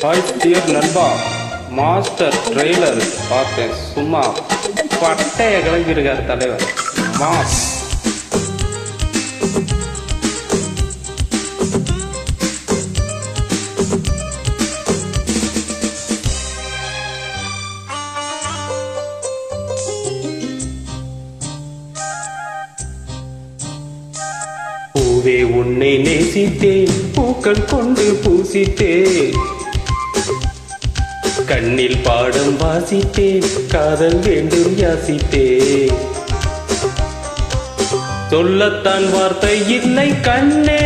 Hi dear நண்பா, master trailer பார்த்தேன். சும்மா பட்டைய கிளம்பியிருக்கார் தலைவர் மாஸ். பூவே உன்னை நேசித்தேன், பூக்கள் கொண்டு பூசித்தேன், கண்ணில் பாடம் வாசித்தேன், காதல் வேண்டும் யாசித்தேன். சொல்லத்தான் வார்த்தை இல்லை கண்ணே,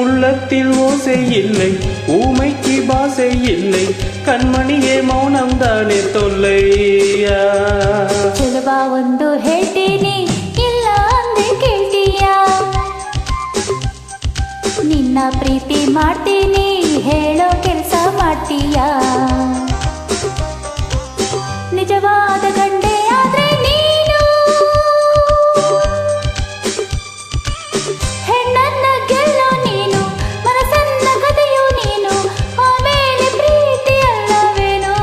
உள்ளத்தில் ஓசை இல்லை, ஊமைக்கு பாசை இல்லை, ಕಣ್ಮಣಿಗೆ ಮೌನಂ ದಾನೆ ತೊಲ್ಲಯ್ಯ. ಸುಲಭ ಒಂದು ಹೇಳ್ತೀನಿ, ಇಲ್ಲ ಅಂದೆ ಕೇಳ್ತೀಯ, ನಿನ್ನ ಪ್ರೀತಿ ಮಾಡ್ತೀನಿ, ಹೇಳೋ ಕೆಲಸ ಮಾಡ್ತೀಯ. ನಿಜವಾದ ಗಂಡೆ ಆದ್ರೆ ನೀನು, ಹೆಣ್ಣನ್ನ ಗೆಲ್ಲೋ ನೀನು, ಮನಸ್ಸನ್ನ ಕಥೆಯೋ ನೀನು, ಆಮೇಲೆ ಪ್ರೀತಿ ಅಲ್ಲವೇನೋ.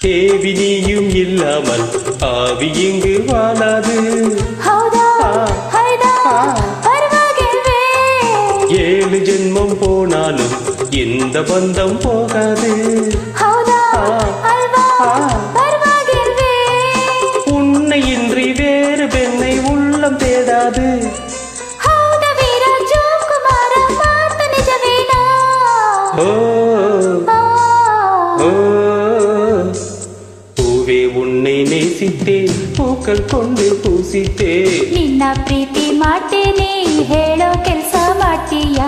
தேவி நீயும் இல்லாமல் ஆவி இங்கு வாழாது. ஏழு ஜென்மம் போனாலும் இந்த பந்தம் போகாது. உன்னை இன்றி வேறு பெண்ணை உள்ளம் தேடாது. உன்னை நேசித்தேன், பூக்கள் கொண்டு பூசித்தேன், ನಿನ್ನ ಪ್ರೀತಿ ಮಾಡ್ತೇನೆ, ಹೇಳೋ ಕೆಲಸ ಮಾಡ್ತೀಯ.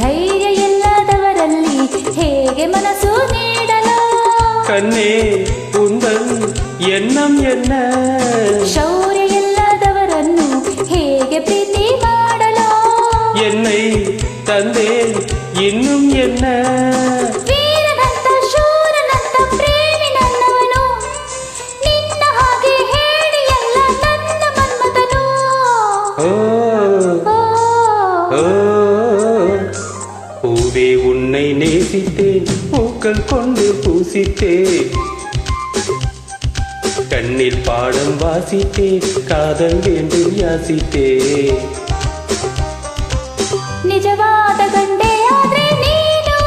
ಧೈರ್ಯ ಇಲ್ಲದವರಲ್ಲಿ ಹೇಗೆ ಮನಸ್ಸು ನೀಡಲು, ಕಣ್ಣೇ ಉಂದನ್ ಎನ್ನಂ ಎನ್ನ. ಶೌರ್ಯ ಇಲ್ಲದವರನ್ನು ಹೇಗೆ ಪ್ರೀತಿ ಮಾಡಲು, என்னை தந்தேன் இன்னும் என்ன. ವೀರನಂತ ಶೂರನಂತ ಪ್ರೇಮಿ ನನ್ನವನು, ನಿನ್ನ ಹಾಗೆ ಹೇಳಿ ಎಲ್ಲ ನನ್ನ ಮನ್ಮಥನು. பூவே உன்னை நேசித்தேன், பூக்கள் கொண்டு பூசித்தேன், கண்ணில் பாடம் வாசித்தேன், காதல் வேண்டும் யாசித்தேன். ನಿಜವಾದ ಗಂಡೆ ಆದ್ರೆ ನೀನು,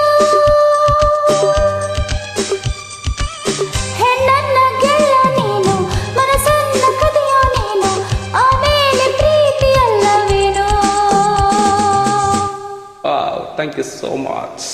ಹೆಣ್ಣನ್ನ ಗೆಲ್ಲ ನೀನು, ಮನಸ್ಸನ್ನ ಕದಿಯೋ ನೀನು, ಆಮೇಲೆ ಪ್ರೀತಿ ಅಲ್ಲವೇನೋ. Wow, thank you so much.